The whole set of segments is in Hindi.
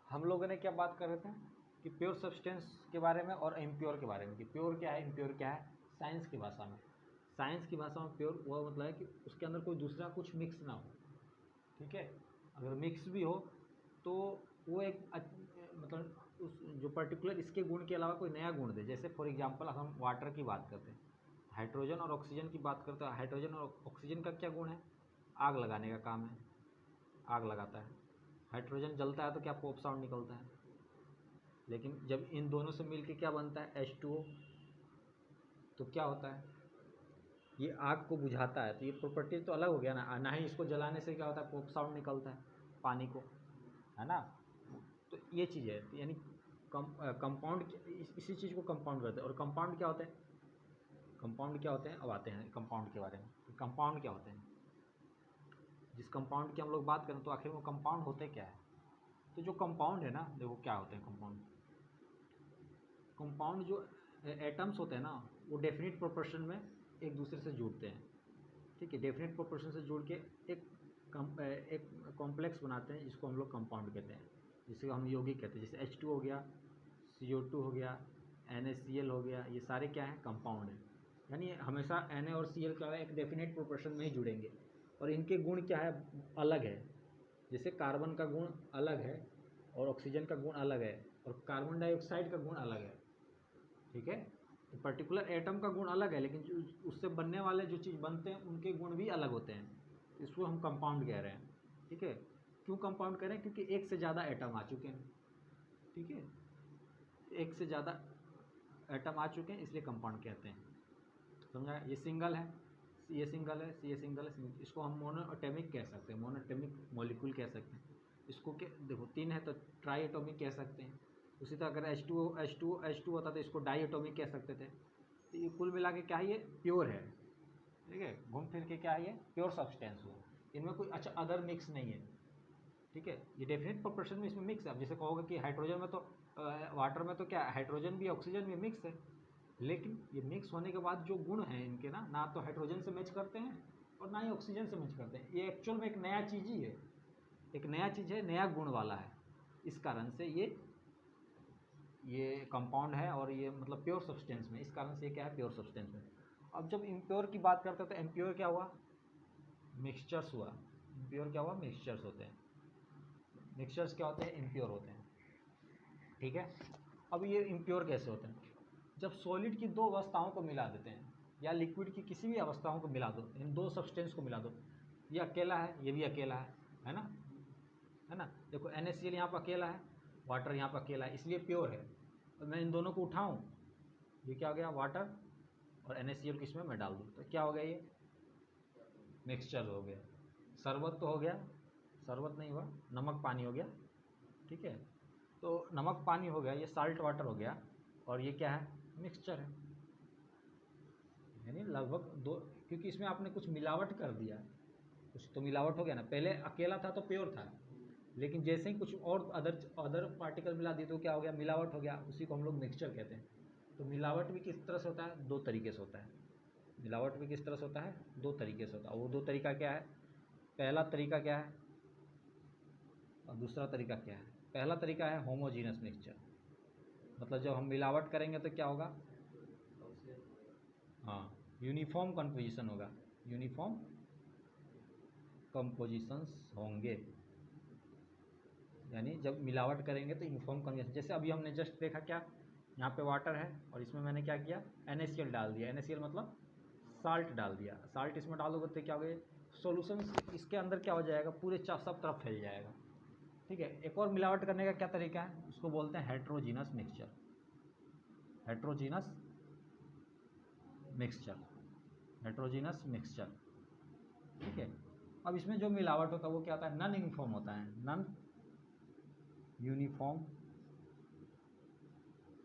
हम लोगों ने क्या बात कर रहे थे कि प्योर सब्सटेंस के बारे में और इम्प्योर के बारे में, कि प्योर क्या है इम्प्योर क्या है। साइंस की भाषा में, साइंस की भाषा में प्योर वो मतलब है कि उसके अंदर कोई दूसरा कुछ मिक्स ना हो, ठीक है। अगर मिक्स भी हो तो वो एक मतलब उस जो पर्टिकुलर इसके गुण के अलावा कोई नया गुण दे। जैसे फॉर एग्जांपल हम वाटर की बात करते हैं, हाइड्रोजन और ऑक्सीजन की बात करते हैं। हाइड्रोजन और ऑक्सीजन का क्या गुण है? आग लगाने का काम है, आग लगाता है। हाइड्रोजन जलता है तो क्या पॉप साउंड निकलता है। लेकिन जब इन दोनों से मिलके क्या बनता है H2O, तो क्या होता है, ये आग को बुझाता है। तो ये प्रॉपर्टी तो अलग हो गया ना, ना ही इसको जलाने से क्या होता है पॉप साउंड निकलता है पानी को, है ना। तो ये चीज़ है, यानी कंपाउंड इसी चीज़ को कंपाउंड करते हैं। और कंपाउंड क्या होते हैं, कंपाउंड क्या होते हैं, अब आते हैं कंपाउंड के बारे में। कंपाउंड क्या होते हैं, जिस कंपाउंड की हम लोग बात करें तो आखिर वो कंपाउंड होते क्या है। तो जो कंपाउंड है ना, देखो क्या होते हैं कंपाउंड। कंपाउंड जो एटम्स होते हैं ना, वो डेफिनेट प्रोपोर्शन में एक दूसरे से जुड़ते हैं, ठीक है। डेफिनेट प्रोपोर्शन से जुड़ के एक कॉम्प्लेक्स बनाते हैं, जिसको हम लोग कंपाउंड कहते हैं, जिसे हम यौगिक कहते हैं। जैसे H2 हो गया, CO2 हो गया, NaCl हो गया, ये सारे क्या हैं, कंपाउंड हैं। यानी हमेशा Na और Cl क्या है, एक डेफिनेट प्रोपोर्शन में ही जुड़ेंगे। और इनके गुण क्या है, अलग है। जैसे कार्बन का गुण अलग है और ऑक्सीजन का गुण अलग है और कार्बन डाइऑक्साइड का गुण अलग है, ठीक है। तो पर्टिकुलर एटम का गुण अलग है, लेकिन जो उससे बनने वाले जो चीज़ बनते हैं उनके गुण भी अलग होते हैं। इसको हम कंपाउंड कह रहे हैं, ठीक है। क्यों कंपाउंड कह रहे हैं, क्योंकि एक से ज़्यादा एटम आ चुके हैं, ठीक है। एक से ज़्यादा एटम आ चुके हैं, इसलिए कंपाउंड कहते हैं, समझा। ये सिंगल है, ये सिंगल है, ये सिंगल है, इसको हम मोनोएटॉमिक कह सकते हैं, मोनोएटॉमिक मॉलिक्यूल कह सकते हैं। इसको क्या, देखो 3 है तो ट्राई एटॉमिक कह सकते हैं। उसी तरह अगर H2 होता तो इसको डाई एटॉमिक कह सकते थे। तो ये कुल मिला के क्या है, ये प्योर है, ठीक है। घूम फिर के क्या है, ये प्योर सब्सटेंस हुआ। इनमें कोई अच्छा अदर मिक्स नहीं है, ठीक है। ये डेफिनेट प्रोपोर्शन में इसमें मिक्स है। अब जैसे कहोगे कि हाइड्रोजन में तो वाटर में तो क्या हाइड्रोजन भी ऑक्सीजन भी मिक्स है, लेकिन ये मिक्स होने के बाद जो गुण हैं इनके ना, ना तो हाइड्रोजन से मैच करते हैं और ना ही ऑक्सीजन से मैच करते हैं। ये एक्चुअल में एक नया चीज़ ही है, एक नया चीज़ है, नया गुण वाला है। इस कारण से ये कंपाउंड है और ये मतलब प्योर सब्सटेंस में, इस कारण से ये क्या है, प्योर सब्सटेंस में। अब जब इम्प्योर की बात करते हैं तो इम्प्योर क्या हुआ, मिक्सचर्स हुआ। इम्प्योर क्या हुआ, मिक्सचर्स होते हैं। मिक्सचर्स क्या होते हैं, इम्प्योर होते हैं, ठीक है। अब ये इम्प्योर कैसे होते हैं, जब सॉलिड की दो अवस्थाओं को मिला देते हैं या लिक्विड की किसी भी अवस्थाओं को मिला दो, इन दो सब्सटेंस को मिला दो, ये अकेला है, ये भी अकेला है ना, है ना। देखो NaCl यहाँ पर अकेला है, वाटर यहाँ पर अकेला है, इसलिए प्योर है। और मैं इन दोनों को उठाऊँ, ये क्या हो गया, वाटर, और NaCl किसमें मैं डाल दूँ तो क्या हो गया, ये मिक्सचर हो गया। शरबत तो हो गया, शरबत नहीं हुआ, नमक पानी हो गया, ठीक है। तो नमक पानी हो गया, ये साल्ट वाटर हो गया, और ये क्या है, मिक्सचर है। यानी लगभग दो, क्योंकि इसमें आपने कुछ मिलावट कर दिया, कुछ तो मिलावट हो गया ना। पहले अकेला था तो प्योर था, लेकिन जैसे ही कुछ और अदर पार्टिकल मिला दिए तो क्या हो गया, मिलावट हो गया। उसी को हम लोग मिक्सचर कहते हैं। तो मिलावट भी किस तरह से होता है, दो तरीके से होता है। मिलावट भी किस तरह से होता है, दो तरीके से होता है। वो दो तरीका क्या है, पहला तरीका क्या है और दूसरा तरीका क्या है। पहला तरीका है होमोजीनस मिक्सचर, मतलब जब हम मिलावट करेंगे तो क्या होगा, हाँ, यूनिफॉर्म कंपोजिशन होगा, यूनिफॉर्म कंपोजिशंस होंगे। यानी जब मिलावट करेंगे तो यूनिफॉर्म कंपोजिशन, जैसे अभी हमने जस्ट देखा क्या, यहाँ पे वाटर है और इसमें मैंने क्या किया, NaCl डाल दिया। NaCl मतलब साल्ट डाल दिया। साल्ट इसमें डालोगे तो क्या होगा, सॉल्यूशन इसके अंदर क्या हो जाएगा, पूरे सब तरफ फैल जाएगा, ठीक है। एक और मिलावट करने का क्या तरीका है, उसको बोलते हैं heterogeneous mixture, heterogeneous mixture, heterogeneous mixture, ठीक है। अब इसमें जो मिलावट होता है वो क्या होता है, नॉन यूनिफॉर्म होता है, non uniform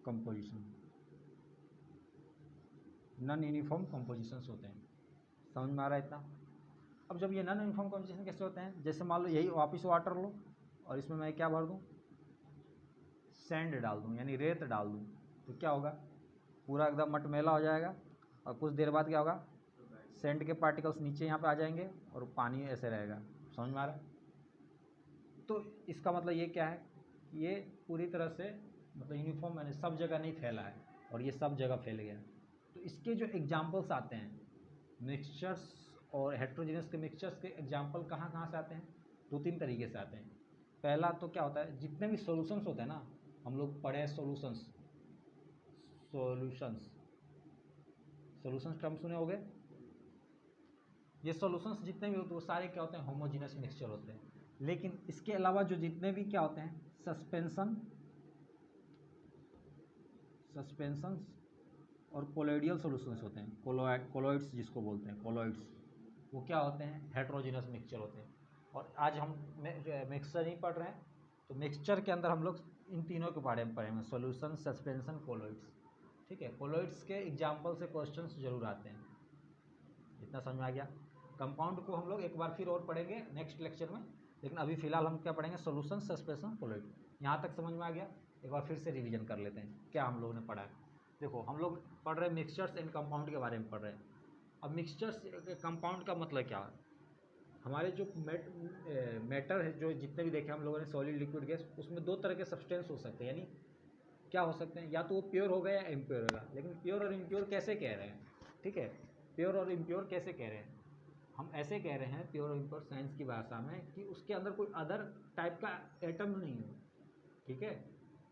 composition, non uniform compositions होते हैं। समझ में आ रहा है इतना। अब जब ये नॉन यूनिफॉर्म कंपोजिशन कैसे होते हैं, जैसे मान लो यही वापस वाटर लो और इसमें मैं क्या भर दूँ, सैंड डाल दूँ, यानी रेत डाल दूँ, तो क्या होगा, पूरा एकदम मटमैला हो जाएगा और कुछ देर बाद क्या होगा, सैंड के पार्टिकल्स नीचे यहाँ पे आ जाएंगे और पानी ऐसे रहेगा। समझ में आ रहा है। तो इसका मतलब ये क्या है, ये पूरी तरह से मतलब यूनिफॉर्म यानी सब जगह नहीं फैला है, और ये सब जगह फैल गया। तो इसके जो एग्जाम्पल्स आते हैं मिक्सचर्स और हेट्रोजीनियस के मिक्सचर्स के एग्जाम्पल कहाँ कहाँ से आते हैं, 2-3 तरीके से आते हैं। पहला तो क्या होता है, जितने भी सॉल्यूशंस होते हैं ना, हम लोग पढ़े हैं सॉल्यूशंस टर्म सुने होंगे। ये सॉल्यूशंस जितने भी होते हैं वो सारे क्या होते हैं, होमोजीनियस मिक्सचर होते हैं। लेकिन इसके अलावा जो जितने भी क्या होते हैं, सस्पेंशंस और कोलोइडियल सॉल्यूशंस होते हैं, कोलोइड्स जिसको बोलते हैं, कोलोइड्स, वो क्या होते हैं, हेट्रोजीनियस मिक्सचर होते हैं। और आज हम मिक्सचर नहीं पढ़ रहे हैं, तो मिक्सचर के अंदर हम लोग इन तीनों के बारे में पढ़ेंगे, सॉल्यूशन, सस्पेंशन, कोलोइड्स। ठीक है, कोलोइड्स के एग्जाम्पल से क्वेश्चंस जरूर आते हैं। इतना समझ में आ गया। कंपाउंड को हम लोग एक बार फिर और पढ़ेंगे नेक्स्ट लेक्चर में, लेकिन अभी फिलहाल हम क्या पढ़ेंगे, सॉल्यूशन, सस्पेंशन, कोलोइड। यहाँ तक समझ में आ गया। एक बार फिर से रिवीजन कर लेते हैं क्या हम लोगों ने पढ़ा है। देखो, हम लोग पढ़ रहे हैं मिक्सचर्स एंड कंपाउंड के बारे में पढ़ रहे हैं। अब मिक्सचर्स कंपाउंड का मतलब क्या है, हमारे जो मैटर है, जो जितने भी देखे हम लोगों ने, सॉलिड, लिक्विड, गैस, उसमें 2 तरह के सब्सटेंस हो सकते हैं। यानी क्या हो सकते हैं, या तो वो प्योर होगा या इम्प्योर होगा। लेकिन प्योर और इम्प्योर कैसे कह रहे हैं, ठीक है, प्योर और इम्प्योर कैसे कह रहे हैं, हम ऐसे कह रहे हैं प्योर और इम्प्योर साइंस की भाषा में कि उसके अंदर कोई अदर टाइप का एटम नहीं हो, ठीक है,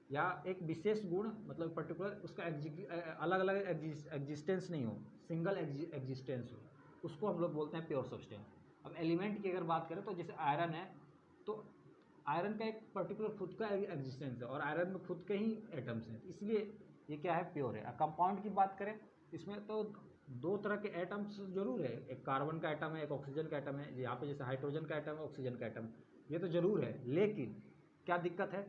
या एक विशेष गुण मतलब पर्टिकुलर उसका अलग अलग एग्जिस्टेंस नहीं हो, सिंगल एग्जिस्टेंस हो, उसको हम लोग बोलते हैं प्योर सब्सटेंस। अब एलिमेंट की अगर बात करें तो जैसे आयरन है, तो आयरन का एक पर्टिकुलर खुद का एग्जिस्टेंस है और आयरन में खुद के ही एटम्स हैं, इसलिए ये क्या है, प्योर है। कंपाउंड की बात करें, इसमें तो 2 तरह के एटम्स जरूर है, एक कार्बन का एटम है, एक ऑक्सीजन का एटम है। यहाँ पे जैसे हाइड्रोजन का एटम है, ऑक्सीजन का एटम, ये तो जरूर है। लेकिन क्या दिक्कत है,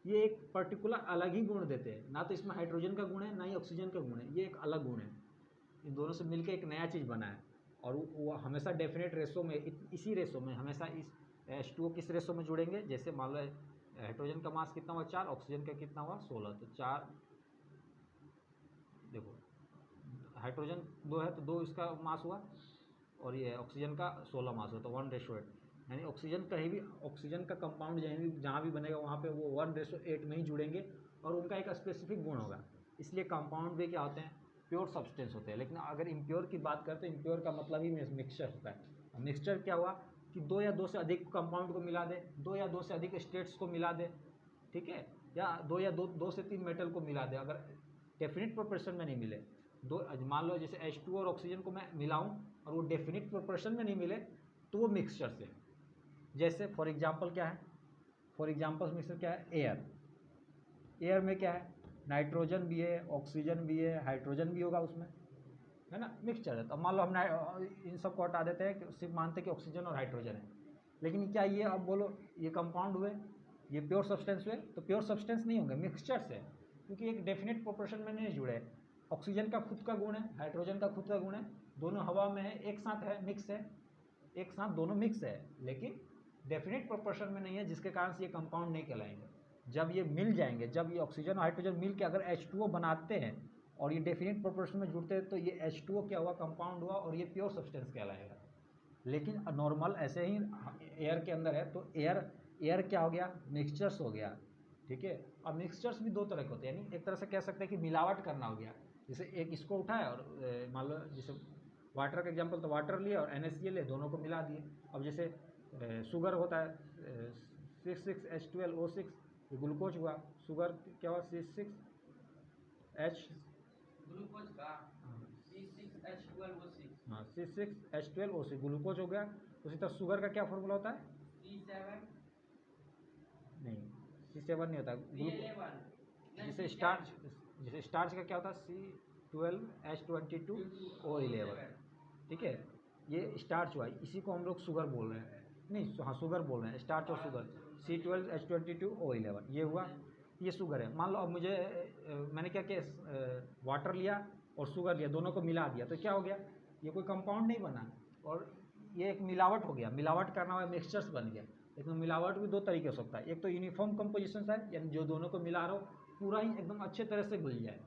ये एक पर्टिकुलर अलग ही गुण देते हैं, ना तो इसमें हाइड्रोजन का गुण है ना ही ऑक्सीजन का गुण है, ये एक अलग गुण है। इन दोनों से मिलकर एक नया चीज़ बना है, और वो हमेशा डेफिनेट रेशो में, इसी रेशो में हमेशा इस H2O किस रेशो में जुड़ेंगे। जैसे मान लो हाइड्रोजन का मास कितना हुआ, 4, ऑक्सीजन का कितना हुआ, 16, तो 4, देखो हाइड्रोजन 2 है तो 2 इसका मास हुआ, और ये ऑक्सीजन का 16 मास हुआ, तो 1:8। यानी ऑक्सीजन कहीं भी, ऑक्सीजन का कंपाउंड जहाँ भी बनेगा वहाँ पे वो 1:8 में ही जुड़ेंगे, और उनका एक स्पेसिफिक गुण होगा। इसलिए कंपाउंड भी क्या होते हैं, प्योर सब्सटेंस होते हैं। लेकिन अगर इम्प्योर की बात करें तो इम्प्योर का मतलब ही मिक्सचर होता है। मिक्सचर क्या हुआ कि 2 या 2 से अधिक कंपाउंड को मिला दे, 2 या 2 से अधिक स्टेट्स को मिला दे, ठीक है, या 2 से 3 मेटल को मिला दे। अगर डेफिनेट प्रोपोर्शन में नहीं मिले, मान लो जैसे H2 और ऑक्सीजन को मैं मिलाऊं और वो डेफिनेट प्रोपोर्शन में नहीं मिले, तो वो मिक्सचर से। जैसे फॉर एग्जांपल क्या है, फॉर एग्जांपल मिक्सचर क्या है, एयर में क्या है, नाइट्रोजन भी है, ऑक्सीजन भी है, हाइड्रोजन भी होगा उसमें, है ना, मिक्सचर है। तो मान लो हम इन सबको हटा देते हैं कि सिर्फ मानते हैं कि ऑक्सीजन और हाइड्रोजन है। लेकिन क्या ये, अब बोलो, ये कंपाउंड हुए, ये प्योर सब्सटेंस हुए? तो प्योर सब्सटेंस नहीं होंगे, मिक्सचर्स है, क्योंकि एक डेफिनेट प्रोपोर्शन में नहीं जुड़े। ऑक्सीजन का खुद का गुण है, हाइड्रोजन का खुद का गुण है, दोनों हवा में है, एक साथ है, मिक्स है, एक साथ दोनों मिक्स है, लेकिन डेफिनेट प्रोपोर्शन में नहीं है, जिसके कारण से ये कंपाउंड नहीं कहलाएंगे। जब ये मिल जाएंगे, जब ये ऑक्सीजन और हाइड्रोजन मिल के अगर H2O बनाते हैं और ये डेफिनेट प्रोपोर्शन में जुड़ते हैं, तो ये H2O क्या हुआ, कंपाउंड हुआ, और ये प्योर सब्सटेंस कहलाएगा। लेकिन नॉर्मल ऐसे ही एयर के अंदर है, तो एयर क्या हो गया, मिक्सचर्स हो गया, ठीक है। अब मिक्सचर्स भी 2 तरह के होते हैं, यानी एक तरह से कह सकते हैं कि मिलावट करना हो गया। जैसे एक इसको उठाया और मान लो जैसे वाटर का एग्जांपल, तो वाटर लिए और NaCl ले, दोनों को मिला दिए। अब जैसे शुगर होता है 66H12O6, ये ग्लूकोज हुआ, शुगर क्या हुआ, C6H, ग्लूकोज का C6H12O6, हाँ, C6H12O6 ग्लूकोज हो गया। उसी तरह शुगर का क्या फॉर्मूला होता है, C7, नहीं C7 नहीं होता, जैसे स्टार्च का क्या होता है, C12H22O11, ठीक है, ये स्टार्च हुआ, इसी को हम लोग शुगर बोल रहे हैं, नहीं हाँ शुगर बोल रहे हैं, स्टार्च और शुगर, C12H22O11 ये हुआ, ये शुगर है। मान लो अब मुझे मैंने क्या किया, वाटर लिया और शुगर लिया, दोनों को मिला दिया, तो क्या हो गया, ये कोई कंपाउंड नहीं बना, और ये एक मिलावट हो गया, मिलावट करना हुआ, मिक्सचर्स बन गया। लेकिन मिलावट भी 2 तरीके हो सकता है, एक तो यूनिफॉर्म कंपोजिशन है, यानी जो दोनों को मिला रहा हो पूरा ही एकदम अच्छे तरह से घुल जाए,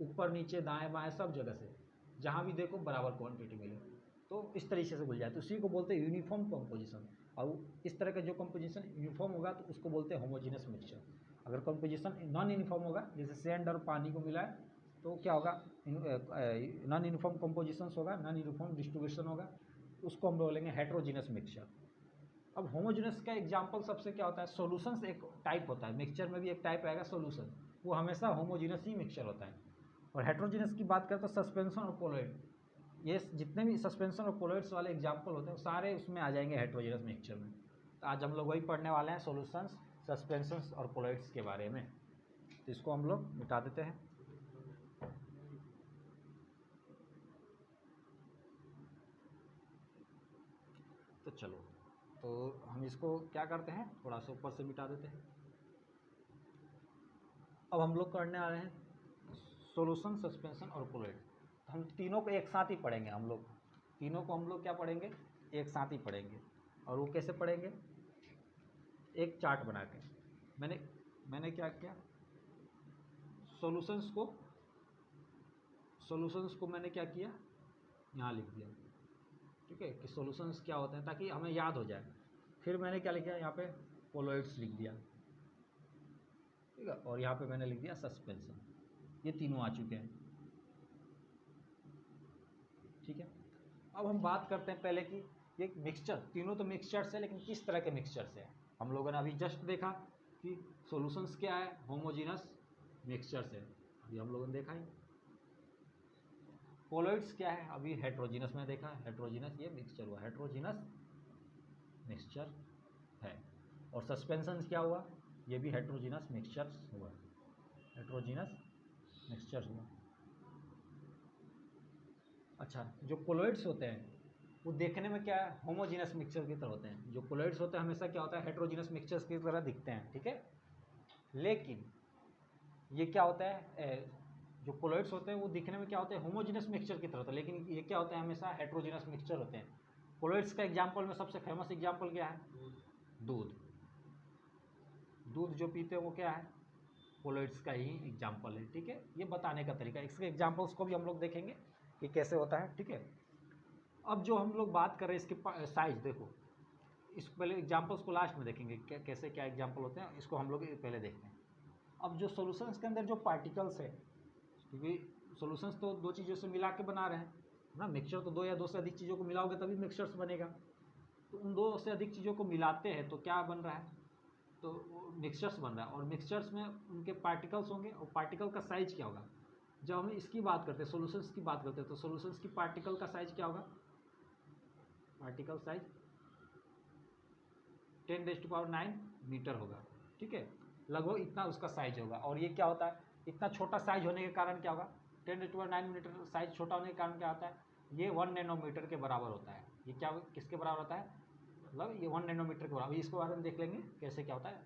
ऊपर नीचे दाएं बाएं सब जगह से, जहाँ भी देखो बराबर क्वांटिटी मिले, तो इस तरीके से घुल जाए, तो उसी को बोलते हैं यूनिफॉर्म कंपोजिशन। और इस तरह का जो कंपोजिशन यूनिफॉर्म होगा तो उसको बोलते हैं होमोजीनस मिक्सचर। अगर कंपोजिशन नॉन यूनिफॉर्म होगा, जैसे सैंड और पानी को मिलाए, तो क्या होगा, नॉन यूनिफॉर्म कंपोजिशंस होगा, नॉन यूनिफॉर्म डिस्ट्रीब्यूशन होगा, उसको हम बोलेंगे हेट्रोजीनस मिक्सचर। अब होमोजीनस का एग्जांपल सबसे क्या होता है, सॉल्यूशंस एक टाइप होता है, मिक्सचर में भी एक टाइप आएगा सॉल्यूशन, वो हमेशा होमोजीनस ही मिक्सचर होता है। और हेट्रोजीनस की बात करें तो सस्पेंशन और कोलॉइड, ये जितने भी सस्पेंशन और कोलॉइड्स वाले एग्जांपल होते हैं वो सारे उसमें आ जाएंगे हेट्रोजीनस मिक्सचर में। तो आज हम लोग वही पढ़ने वाले हैं, सॉल्यूशंस, सस्पेंशंस और कोलॉइड्स के बारे में। तो इसको हम लोग मिटा देते हैं। तो चलो, तो हम इसको क्या करते हैं, थोड़ा सा ऊपर से मिटा देते हैं। अब हम लोग करने आ रहे हैं सॉल्यूशन, सस्पेंशन और कोलॉइड। तो हम तीनों को एक साथ ही पढ़ेंगे, हम लोग तीनों को हम लोग क्या पढ़ेंगे, एक साथ ही पढ़ेंगे। और वो कैसे पढ़ेंगे, एक चार्ट बना के। मैंने क्या किया, सॉल्यूशंस को मैंने क्या किया, यहाँ लिख दिया, ठीक है, कि सॉल्यूशंस क्या होते हैं ताकि हमें याद हो जाए। फिर मैंने क्या लिखा, यहाँ पे कोलॉइड्स लिख दिया, ठीक है, और यहाँ पे मैंने लिख दिया सस्पेंशन। ये तीनों आ चुके हैं, ठीक है। अब हम बात करते हैं पहले कि ये मिक्सचर, तीनों तो मिक्सचर्स है, लेकिन किस तरह के मिक्सचर्स है। हम लोगों ने अभी जस्ट देखा कि सॉल्यूशंस क्या है, होमोजीनस मिक्सचर्स है, अभी हम लोगों ने देखा ही। कोलॉइड्स क्या है, अभी हेट्रोजीनस में देखा, हेट्रोजीनस ये मिक्सचर हुआ, हेट्रोजीनस मिक्सचर है। और सस्पेंशन क्या हुआ, ये भी हेट्रोजीनस मिक्सचर्स हुआ, हेट्रोजीनस मिक्सचर हुआ। अच्छा, जो कोलॉइड्स होते हैं वो देखने में क्या है, होमोजीनस मिक्सचर की तरह होते हैं। जो कोलॉइड्स होते हैं हमेशा क्या होता है, हेट्रोजीनस मिक्सचर्स की तरह दिखते हैं, ठीक है। लेकिन ये क्या होता है, जो कोलॉइड्स होते हैं वो दिखने में क्या होते हैं, होमोजीनस मिक्सचर की तरह होता है, लेकिन ये क्या होता है, हमेशा हेट्रोजीनस मिक्सचर होते हैं। कोलॉइड्स का एग्जाम्पल में सबसे फेमस एग्जाम्पल क्या है, दूध। दूध जो पीते हैं वो क्या है, कोलॉइड्स का ही एग्जाम्पल है, ठीक है। ये बताने का तरीका, इसके एग्जाम्पल्स को भी हम लोग देखेंगे कि कैसे होता है, ठीक है। अब जो हम लोग बात कर रहे हैं इसके साइज, देखो इस पहले एग्जाम्पल्स को लास्ट में देखेंगे, कैसे क्या एग्जाम्पल होते हैं, इसको हम लोग पहले देखते हैं। अब जो सॉल्यूशंस के अंदर जो पार्टिकल्स है, क्योंकि सॉल्यूशंस तो दो चीज़ों से मिला के बना रहे हैं ना, मिक्सचर तो दो या दो से अधिक चीज़ों को मिलाओगे तभी मिक्सचर्स बनेगा। तो उन दो से अधिक चीज़ों को मिलाते हैं तो क्या बन रहा है, तो मिक्सचर्स बन रहा है। और मिक्सचर्स में उनके पार्टिकल्स होंगे, और पार्टिकल का साइज क्या होगा। जब हम इसकी बात करते हैं, सॉल्यूशंस की बात करते हैं, तो सॉल्यूशंस की पार्टिकल का साइज क्या होगा, पार्टिकल साइज 10⁹9 मीटर होगा, ठीक है, लगभग इतना उसका साइज होगा। और ये क्या होता है, इतना छोटा साइज होने के कारण क्या होगा, 10⁹9 मीटर साइज छोटा होने के कारण क्या होता है, ये 1 नैनोमीटर के बराबर होता है। ये क्या किसके बराबर होता है, मतलब ये 1 नैनोमीटर के बराबर। इसके बारे में देख लेंगे कैसे क्या होता है,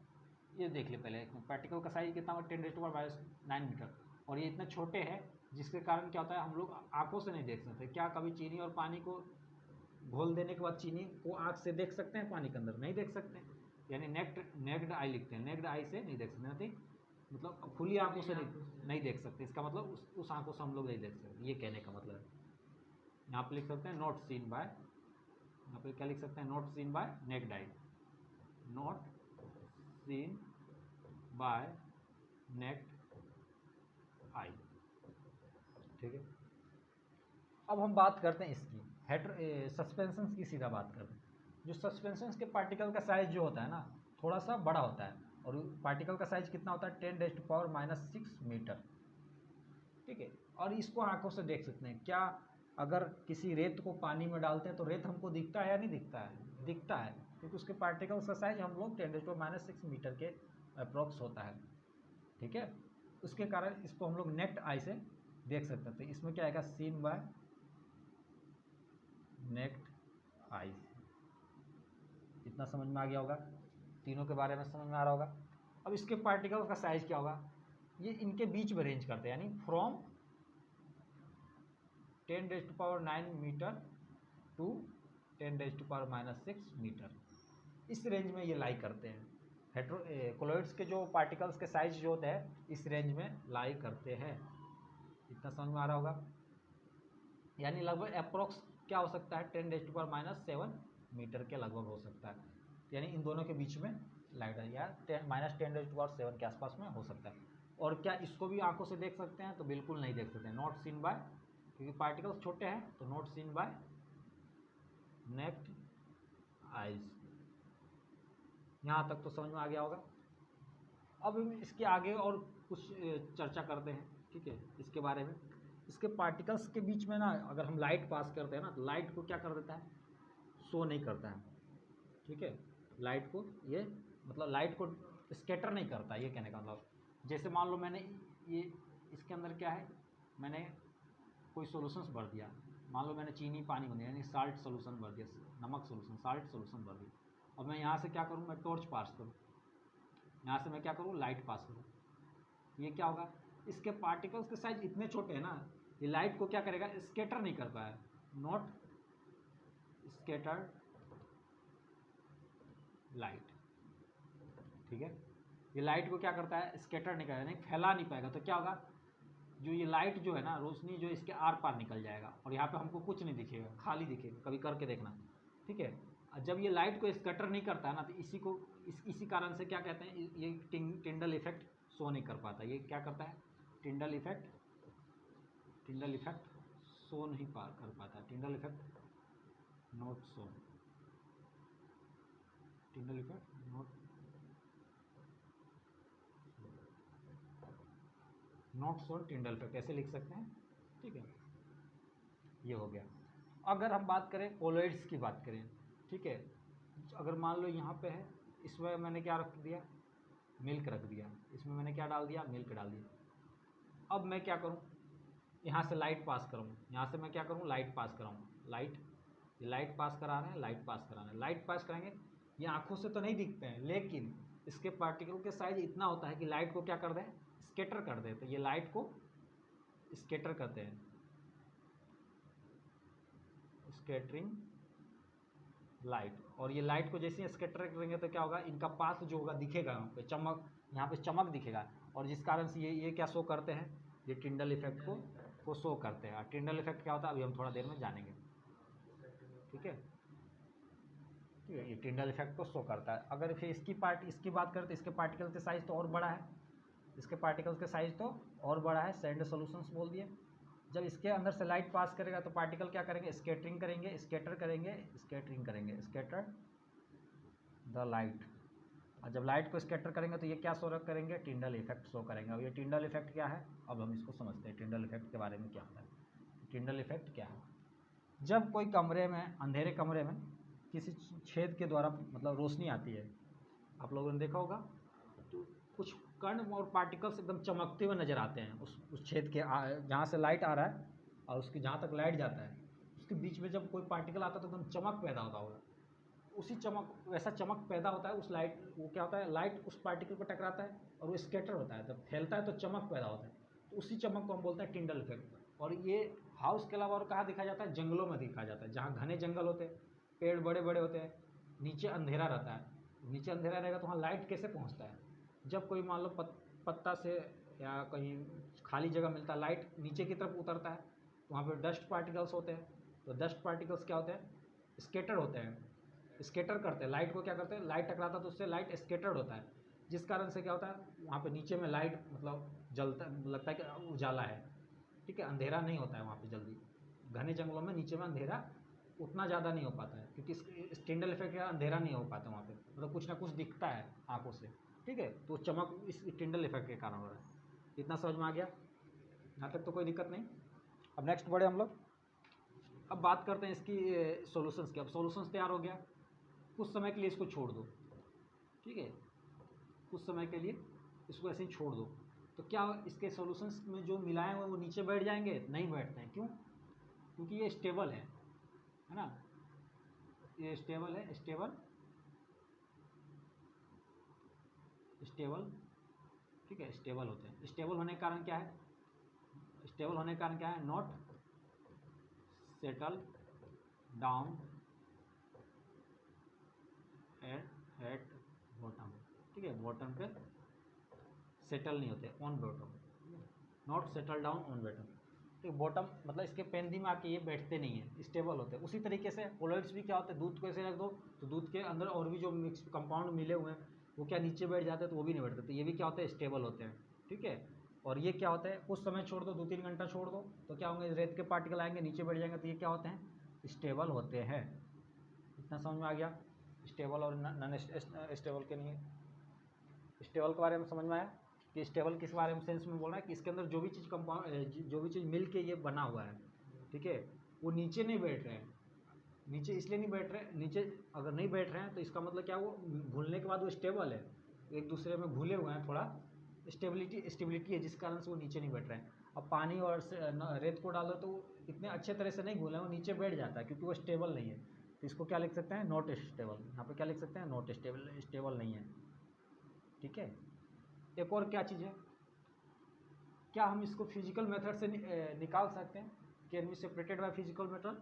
ये देख ले पहले। पार्टिकल का साइज कितना होगा, 10⁻⁹9 मीटर। और ये इतने छोटे हैं जिसके कारण क्या होता है, हम लोग आँखों से नहीं देख सकते। क्या कभी चीनी और पानी को घोल देने के बाद चीनी को आँख से देख सकते हैं, पानी के अंदर नहीं देख सकते, यानी नेक्ड आई लिखते हैं, नेक्ड आई से नहीं देख सकते, नहीं मतलब खुली आंखों से नहीं देख सकते। इसका मतलब उस आंखों से हम लोग नहीं देख सकते, ये कहने का मतलब है। यहाँ पे लिख सकते हैं नॉट सीन बाय, यहाँ पे क्या लिख सकते हैं, not seen by naked eye, not seen by naked eye, ठीक है। अब हम बात करते हैं इसकी सस्पेंशंस की, सीधा बात करते हैं। जो सस्पेंशंस के पार्टिकल का साइज जो होता है ना, थोड़ा सा बड़ा होता है। और पार्टिकल का साइज कितना होता है, 10⁻⁻6 मीटर, ठीक है। और इसको आंखों से देख सकते हैं। क्या अगर किसी रेत को पानी में डालते हैं तो रेत हमको दिखता है या नहीं दिखता है, दिखता है, क्योंकि उसके पार्टिकल्स का साइज हम लोग 10⁻⁻6 मीटर के अप्रोक्स होता है, ठीक है। उसके कारण इसको हम लोग नेक्ड आई से देख सकते हैं। तो इसमें क्या आएगा, सीन बाय नेक्ड आई। इतना समझ में आ गया होगा, तीनों के बारे में समझ में आ रहा होगा। अब इसके पार्टिकल्स का साइज क्या होगा, ये इनके बीच में रेंज करते हैं, यानी फ्रॉम 10⁻⁹9 मीटर टू 10⁻⁻6 मीटर, इस रेंज में ये लाई करते हैं। कोलॉइड्स के जो पार्टिकल्स के साइज जो होते हैं इस रेंज में लाई करते हैं। इतना समझ में आ रहा होगा, यानी लगभग अप्रोक्स क्या हो सकता है, 10⁻⁷ मीटर के लगभग हो सकता है। यानी इन दोनों के बीच में लाइट है, या -10⁻⁷ के आसपास में हो सकता है। और क्या इसको भी आंखों से देख सकते हैं? तो बिल्कुल नहीं देख सकते हैं, नॉट सीन बाय, क्योंकि पार्टिकल्स छोटे हैं, तो not seen by naked eyes. यहाँ तक तो समझ में आ गया होगा। अब हम इसके आगे और कुछ चर्चा करते हैं, ठीक है, इसके बारे में। इसके पार्टिकल्स के बीच में ना अगर हम लाइट पास करते हैं ना, तो लाइट को क्या कर देता है? शो नहीं करता है, ठीक है। लाइट को ये मतलब लाइट को स्कैटर नहीं करता, ये कहने का मतलब। जैसे मान लो मैंने ये इसके अंदर क्या है, मैंने कोई सॉल्यूशंस भर दिया, मान लो मैंने चीनी पानी बन दिया, यानी साल्ट सोल्यूशन भर दिया, नमक सोल्यूशन, साल्ट सोल्यूशन भर दिया। अब मैं यहाँ से क्या करूँ? मैं टॉर्च पास करूँ, यहाँ से मैं क्या करूँ? लाइट पास करूँ। ये क्या होगा? इसके पार्टिकल्स के साइज इतने छोटे हैं ना, ये लाइट को क्या करेगा? स्कैटर नहीं कर पाया, नॉट स्कैटर्ड लाइट, ठीक है। ये लाइट को क्या करता है? स्कैटर नहीं करेगा, नहीं फैला नहीं पाएगा। तो क्या होगा? जो ये लाइट जो है ना, रोशनी जो इसके आर पार निकल जाएगा, और यहाँ पे हमको कुछ नहीं दिखेगा, खाली दिखेगा। कभी करके देखना, ठीक है। जब ये लाइट को स्कैटर नहीं करता है ना, तो इसी कारण से क्या कहते हैं, ये टिंडल इफेक्ट शो नहीं कर पाता। ये क्या करता है? टिंडल इफेक्ट शो नहीं कर पाता। Tyndall effect not show, Tyndall effect not show Tyndall effect, ऐसे लिख सकते हैं, ठीक है। ये हो गया। अगर हम बात करें कोलॉइड्स की बात करें, ठीक है, अगर मान लो यहाँ पे है, इसमें मैंने क्या रख दिया? मिल्क रख दिया। इसमें मैंने क्या डाल दिया? मिल्क डाल दिया। अब मैं क्या करूँ? यहाँ से लाइट पास करूँ, यहाँ से मैं क्या करूँ? लाइट पास कराऊँ। ये लाइट पास करा रहे हैं, लाइट पास करा रहे हैं, लाइट पास कराएंगे। ये आँखों से तो नहीं दिखते हैं, लेकिन इसके पार्टिकल के साइज इतना होता है कि लाइट को क्या कर दें? स्कैटर कर दें। तो ये लाइट को स्कैटर करते हैं, स्कैटरिंग लाइट। और ये लाइट को जैसे स्कैटर करेंगे तो क्या होगा? इनका पाथ जो होगा दिखेगा, यहाँ पे चमक, यहाँ पे चमक दिखेगा, और जिस कारण से ये क्या शो करते हैं? ये टिंडल इफेक्ट को शो करते हैं। और टिंडल इफेक्ट क्या होता है, अभी हम थोड़ा देर में जानेंगे, ठीक है। ये टिंडल इफेक्ट को शो करता है। अगर फिर इसकी बात करें तो इसके पार्टिकल के साइज तो और बड़ा है, इसके पार्टिकल्स के साइज तो और बड़ा है। सैंड सॉल्यूशंस बोल दिए। जब इसके अंदर से लाइट पास करेगा तो पार्टिकल क्या करेंगे? स्कैटरिंग करेंगे, स्कैटरिंग करेंगे, स्कैटर द लाइट। और जब लाइट को स्कैटर करेंगे तो ये क्या शो करेंगे? टिंडल इफेक्ट शो करेंगे। अब ये टिंडल इफेक्ट क्या है? अब हम इसको समझते हैं, टिंडल इफेक्ट के बारे में क्या होता है। टिंडल इफेक्ट क्या है? जब कोई कमरे में, अंधेरे कमरे में किसी छेद के द्वारा मतलब रोशनी आती है, आप लोगों ने देखा होगा, तो कुछ कण और पार्टिकल्स एकदम चमकते हुए नज़र आते हैं उस छेद के जहाँ से लाइट आ रहा है और उसकी जहाँ तक लाइट जाता है, उसके बीच में जब कोई पार्टिकल आता है तो एकदम चमक पैदा होता होगा। उसी चमक, वैसा चमक पैदा होता है उस लाइट, वो क्या होता है? लाइट उस पार्टिकल पर टकराता है और वो स्कैटर होता है, जब फैलता है तो चमक पैदा होता है। तो उसी चमक को हम बोलते हैं टिंडल इफेक्ट। और ये हाउस के अलावा और कहाँ दिखा जाता है? जंगलों में दिखा जाता है, जहाँ घने जंगल होते हैं, पेड़ बड़े बड़े होते हैं, नीचे अंधेरा रहता है। नीचे अंधेरा रहेगा तो वहाँ लाइट कैसे पहुँचता है? जब कोई मान लो पत्ता से या कहीं खाली जगह मिलता है, लाइट नीचे की तरफ उतरता है, तो वहाँ पर डस्ट पार्टिकल्स होते हैं। तो डस्ट पार्टिकल्स क्या होते हैं? स्कैटर होते हैं, स्कैटर करते हैं। लाइट को क्या करते हैं? लाइट टकराता है तो उससे लाइट स्कैटर्ड होता है, जिस कारण से क्या होता है? वहाँ पे नीचे में लाइट मतलब जलता, लगता है कि उजाला है, ठीक है, अंधेरा नहीं होता है वहाँ पे जल्दी। घने जंगलों में नीचे में अंधेरा उतना ज़्यादा नहीं हो पाता है, क्योंकि इस टिंडल इफेक्ट का अंधेरा नहीं हो पाता वहाँ पे, मतलब कुछ ना कुछ दिखता है आँखों से, ठीक है। तो चमक इस टिंडल इफेक्ट के कारण हो रहा है। इतना समझ में आ गया? यहाँ तक तो कोई दिक्कत नहीं। अब नेक्स्ट बढ़े हम लोग। अब बात करते हैं इसकी सॉल्यूशंस की। अब सॉल्यूशंस तैयार हो गया, कुछ समय के लिए इसको छोड़ दो, ठीक है, कुछ समय के लिए इसको ऐसे ही छोड़ दो। तो क्या इसके सॉल्यूशंस में जो मिलाए हुए वो नीचे बैठ जाएंगे? नहीं बैठते हैं। क्यों? क्योंकि ये स्टेबल है ना, ये स्टेबल है, स्टेबल, ठीक है, स्टेबल होते हैं। स्टेबल होने के कारण क्या है? स्टेबल होने के कारण क्या है? Not settle down at bottom, ठीक है, बॉटम पे सेटल नहीं होते, on bottom, not settle down on bottom. तो बॉटम मतलब इसके पेंदी में आके ये बैठते नहीं है, स्टेबल होते हैं। उसी तरीके से कोलॉइड्स भी क्या होते हैं, दूध को ऐसे रख दो तो दूध के अंदर और भी जो मिक्स कंपाउंड मिले हुए हैं वो क्या नीचे बैठ जाते हैं, तो वो भी नहीं बैठते, तो ये भी क्या होते हैं, स्टेबल होते हैं। ठीक है, और ये क्या होता है, कुछ समय छोड़ दो, 2-3 घंटा छोड़ दो तो क्या होंगे, रेत के पार्टिकल आएंगे नीचे बैठ जाएंगे, तो ये क्या होते हैं, स्टेबल होते हैं। इतना समझ में आ गया, स्टेबल और नॉन स्टेबल के नहीं। स्टेबल के बारे में समझ में आया कि स्टेबल किस बारे में सेंस में बोल रहा है कि इसके अंदर जो भी चीज़ कंपाउंड जो भी चीज़ मिल के ये बना हुआ है, ठीक है, वो नीचे नहीं बैठ रहे हैं। नीचे इसलिए नहीं बैठ रहे, नीचे अगर नहीं बैठ रहे हैं तो इसका मतलब क्या, वो घुलने के बाद वो स्टेबल है, एक दूसरे में घुले हुए हैं, थोड़ा स्टेबिलिटी है, जिस कारण से वो नीचे नहीं बैठ रहे हैं। अब पानी और रेत को डालो तो इतने अच्छे तरह से नहीं घुले, वो नीचे बैठ जाता है क्योंकि वो स्टेबल नहीं है। तो इसको क्या लिख सकते हैं, नॉट स्टेबल। यहाँ पे क्या लिख सकते हैं, नॉट स्टेबल, स्टेबल नहीं है। ठीक है, एक और क्या चीज़ है, क्या हम इसको फिजिकल मेथड से निकाल सकते हैं, can we separated by physical method?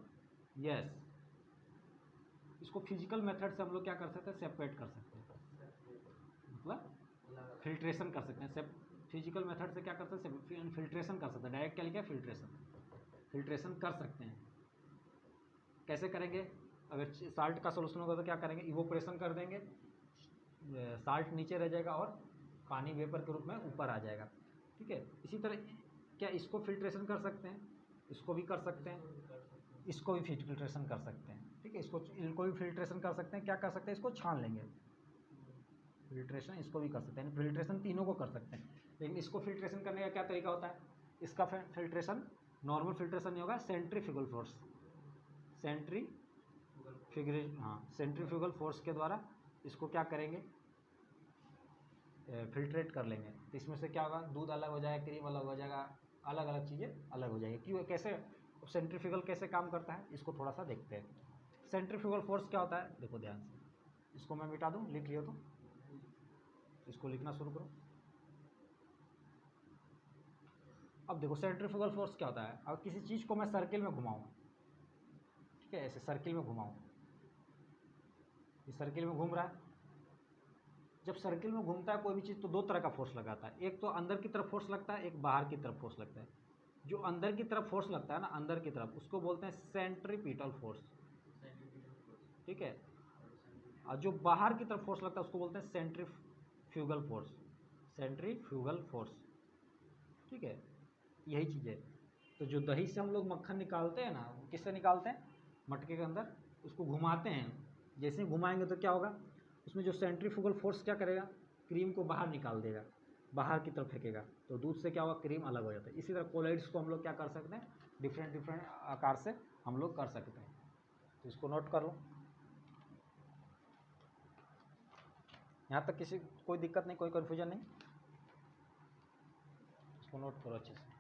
Yes, इसको फिजिकल मेथड से हम लोग क्या कर सकते हैं, सेपरेट कर सकते हैं, मतलब फिल्ट्रेशन कर सकते हैं। फिजिकल मेथड से क्या कर सकते हैं, फिल्ट्रेशन कर सकते हैं। डायरेक्ट क्या लिखा है, फिल्ट्रेशन कर सकते हैं। कैसे करेंगे, अगर साल्ट का सोल्यूशन होगा तो क्या करेंगे, इवोपरेशन कर देंगे, साल्ट नीचे रह जाएगा और पानी वेपर के रूप में ऊपर आ जाएगा। ठीक है, इसी तरह क्या इसको फिल्ट्रेशन कर सकते हैं, इसको भी कर सकते हैं, इसको भी फिल्ट्रेशन कर सकते हैं। ठीक है, इनको भी फिल्ट्रेशन कर सकते हैं। क्या कर सकते हैं, इसको छान लेंगे, फिल्ट्रेशन इसको भी कर सकते हैं, फिल्ट्रेशन तीनों को कर सकते हैं। लेकिन इसको फिल्ट्रेशन करने का क्या तरीका होता है, इसका फिल्ट्रेशन नॉर्मल फिल्ट्रेशन नहीं होगा, सेंट्रीफ्यूगल फोर्स के द्वारा इसको क्या करेंगे, फिल्ट्रेट कर लेंगे। तो इसमें से क्या होगा, दूध अलग हो जाएगा, क्रीम अलग हो जाएगा, अलग अलग चीज़ें अलग हो जाएगी। क्यों, कैसे सेंट्रीफ्यूगल कैसे काम करता है, इसको थोड़ा सा देखते हैं। सेंट्रीफ्यूगल फोर्स क्या होता है, देखो ध्यान से, इसको मैं मिटा दूँ, लिख लियो तो इसको लिखना शुरू करो। अब देखो सेंट्रीफ्यूगल फोर्स क्या होता है, अब किसी चीज़ को मैं सर्किल में घुमाऊँ, ठीक है, ऐसे सर्किल में घुमाऊँ, ये सर्किल में घूम रहा है। जब सर्किल में घूमता है कोई भी चीज़ तो दो तरह का फोर्स लगाता है, एक तो अंदर की तरफ फोर्स लगता है, एक बाहर की तरफ फोर्स लगता है। जो अंदर की तरफ फोर्स लगता है ना, अंदर की तरफ, उसको बोलते हैं सेंट्रीपिटल फोर्स। ठीक है, और जो बाहर की तरफ फोर्स लगता है उसको बोलते हैं सेंट्रीफ्यूगल फोर्स। ठीक है, यही चीज़ है। तो जो दही से हम लोग मक्खन निकालते हैं ना, किससे निकालते हैं, मटके के अंदर उसको घुमाते हैं। जैसे ही घुमाएंगे तो क्या होगा, उसमें जो सेंट्रीफ्यूगल फोर्स क्या करेगा, क्रीम को बाहर निकाल देगा, बाहर की तरफ फेंकेगा, तो दूध से क्या होगा, क्रीम अलग हो जाता है। इसी तरह कोलॉइड्स को हम लोग क्या कर सकते हैं, डिफरेंट आकार से हम लोग कर सकते हैं। तो इसको नोट कर लो, यहाँ तक किसी कोई दिक्कत नहीं, कोई कन्फ्यूजन नहीं, इसको नोट करो अच्छे से।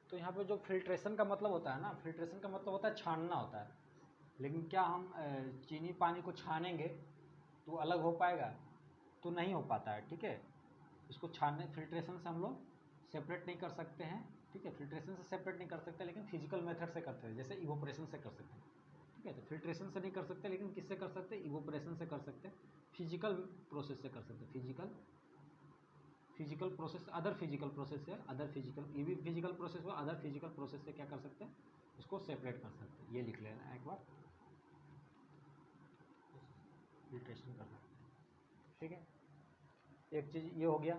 तो यहाँ पे जो फिल्ट्रेशन का मतलब होता है ना, फिल्ट्रेशन का मतलब होता है छानना होता है। लेकिन क्या हम चीनी पानी को छानेंगे तो अलग हो पाएगा, तो नहीं हो पाता है। ठीक है, इसको छानने, फिल्ट्रेशन से हम लोग सेपरेट नहीं कर सकते हैं। ठीक है, फिल्ट्रेशन से सेपरेट नहीं कर सकते, लेकिन फिजिकल मेथड से करते हैं, जैसे इवोपरेशन से कर सकते हैं। ठीक है, तो फिल्ट्रेशन से नहीं कर सकते, लेकिन किससे कर सकते हैं, इवोपरेशन से कर सकते हैं, फिजिकल प्रोसेस से कर सकते हैं। Physical process, other physical process है, ये भी फिजिकल प्रोसेस हुआ, अदर फिजिकल प्रोसेस से क्या कर सकते हैं, उसको सेपरेट कर सकते हैं। ये लिख लेना एक बार, फिल्ट्रेशन कर सकते हैं। ठीक है, एक चीज़ ये हो गया।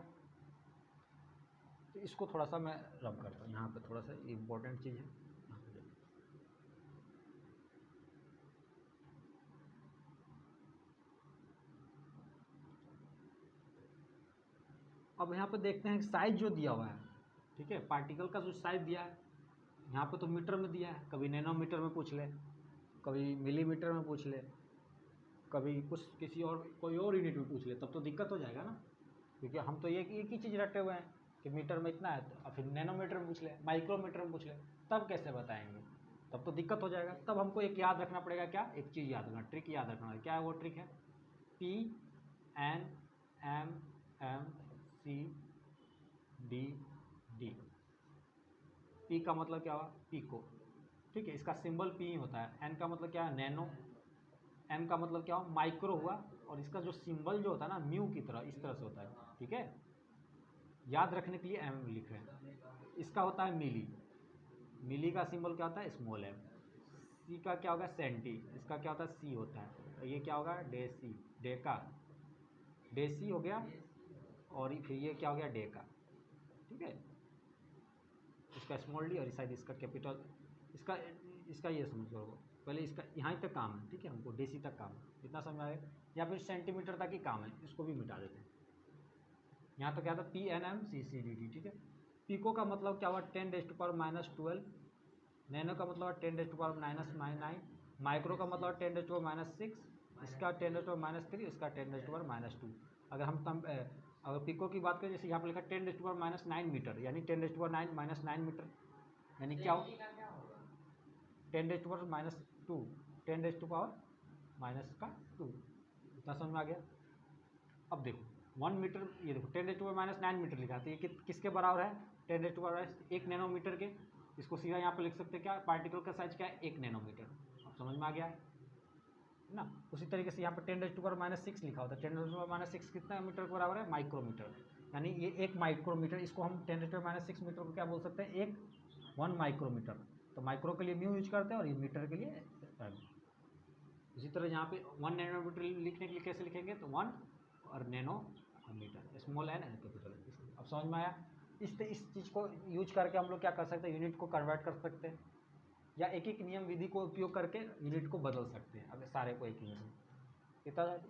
तो इसको थोड़ा सा मैं रब करता हूँ, यहाँ पे थोड़ा सा इम्पोर्टेंट चीज़ है। अब यहाँ पे देखते हैं साइज जो दिया हुआ है। ठीक है, पार्टिकल का जो साइज दिया है, यहाँ पे तो मीटर में दिया है, कभी नैनोमीटर में पूछ ले, कभी मिलीमीटर में पूछ ले, कभी कुछ किसी और कोई और यूनिट में पूछ ले, तब तो दिक्कत हो जाएगा ना, क्योंकि हम तो एक ही चीज़ रटे हुए हैं कि मीटर में इतना है, तो फिर नैनोमीटर में पूछ ले, माइक्रोमीटर में पूछ ले, तब कैसे बताएंगे, तब तो दिक्कत हो जाएगा। तब हमको एक याद रखना पड़ेगा, क्या, एक चीज़ याद रखना, ट्रिक याद रखना है। क्या है वो ट्रिक है, PNMMCD। पी का मतलब क्या हुआ, पीको। ठीक है, इसका सिंबल पी होता है। एन का मतलब क्या है, नैनो, एम का मतलब क्या हुआ, माइक्रो हुआ, और इसका जो सिंबल जो होता है ना म्यू की तरह, इस तरह से होता है, ठीक है, याद रखने के लिए एम लिख रहे हैं। इसका होता है मिली, मिली का सिंबल क्या होता है, स्मॉल एम। सी का क्या होगा, सेंटी, इसका क्या होता है, सी होता है, तो ये क्या होगा, डेसी, डेका, डेसी हो गया, और फिर ये क्या हो गया, डेका, ठीक है, इसका स्मॉल डी और शायद इसका कैपिटल, इसका इसका ये समझ लो, पहले इसका यहाँ तक काम है, ठीक है, हमको डेसी तक काम है, इतना समझ आए, या फिर सेंटीमीटर तक ही काम है, इसको भी मिटा देते हैं। यहाँ तो क्या था, P N M C C D T, ठीक है। पिको का मतलब क्या हुआ, 10⁻⁻12, नैनो का मतलब 10⁻⁻9, माइक्रो का मतलब 10⁻⁻6, इसका 10⁻⁻3, इसका 10⁻⁻2। अगर हम अगर पिको की बात करें, जैसे यहाँ पर लिखा 10⁻⁹ मीटर, यानी 10⁻⁹ मीटर, यानी क्या हो, 10⁻⁻2, 10⁻⁻2, इतना समझ में आ गया। अब देखो 1 मीटर, ये देखो 10⁻⁹ मीटर लिखा, तो ये किसके बराबर है, 10⁻1 नैनोमीटर के। इसको सीधा यहाँ पर लिख सकते हैं, क्या पार्टिकल का साइज क्या है, 1 नैनोमीटर। अब समझ में आ गया है ना। उसी तरीके से यहाँ पर 10⁻⁻6 लिखा होता है, 10⁻⁻6 कितना मीटर के बराबर है, माइक्रोमीटर, यानी ये 1 माइक्रोमीटर, इसको हम 10⁻⁻6 मीटर को क्या बोल सकते हैं, 1 माइक्रोमीटर। तो माइक्रो के लिए म्यू यूज करते हैं, और ये मीटर के लिए एम। इसी तरह यहाँ पे 1 नैनोमीटर लिखने के लिए कैसे लिखेंगे, तो 1 और nanometre, small N capital. अब समझ में आया। इस चीज़ को यूज करके हम लोग क्या कर सकते हैं, यूनिट को कन्वर्ट कर सकते हैं, या एक एक नियम विधि को उपयोग करके यूनिट को बदल सकते हैं, अगर सारे को एक ही में।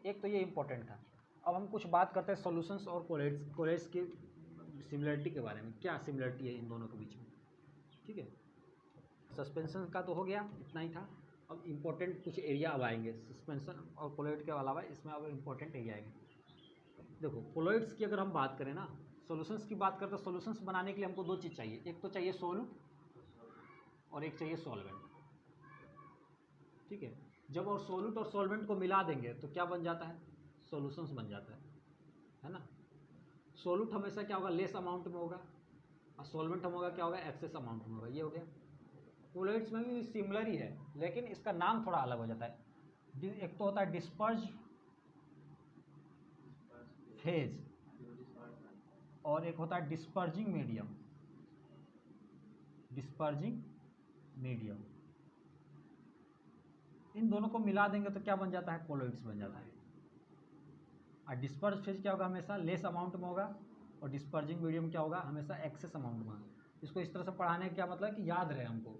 एक तो ये इंपॉर्टेंट था। अब हम कुछ बात करते हैं सॉल्यूशंस और कोलेट्स की सिमिलरिटी के बारे में, क्या सिमिलरिटी है इन दोनों के बीच में, ठीक है। सस्पेंशन का तो हो गया, इतना ही था। अब इम्पोर्टेंट कुछ एरिया अब आएंगे, सस्पेंशन और कोलॉइड के अलावा इसमें अब इम्पोर्टेंट एरिया आएंगे। देखो कोलॉइड्स की अगर हम बात करें ना, सॉल्यूशंस की बात करते हैं, सॉल्यूशंस बनाने के लिए हमको दो चीज़ चाहिए, एक तो चाहिए सोल्यूट और एक चाहिए सॉल्वेंट, ठीक है। जब और सोल्यूट और सॉल्वेंट को मिला देंगे तो क्या बन जाता है, सॉल्यूशंस बन जाता है ना। सोल्यूट हमेशा क्या होगा, लेस अमाउंट में होगा, और सॉल्वेंट हम होगा क्या होगा, एक्सेस अमाउंट में होगा, ये हो गया। कोलॉइड्स में भी सिमिलर ही है, लेकिन इसका नाम थोड़ा अलग हो जाता है। एक तो होता है डिस्पर्ज फेज, और एक होता है डिस्पर्जिंग मीडियम, डिस्पर्जिंग मीडियम। इन दोनों को मिला देंगे तो क्या बन जाता है, कोलॉइड्स बन जाता है। और डिस्पर्ज फेज क्या होगा, हमेशा लेस अमाउंट में होगा, और डिस्पर्जिंग मीडियम क्या होगा, हमेशा एक्सेस अमाउंट में। इसको इस तरह से पढ़ाने का क्या मतलब है कि याद रहे हमको,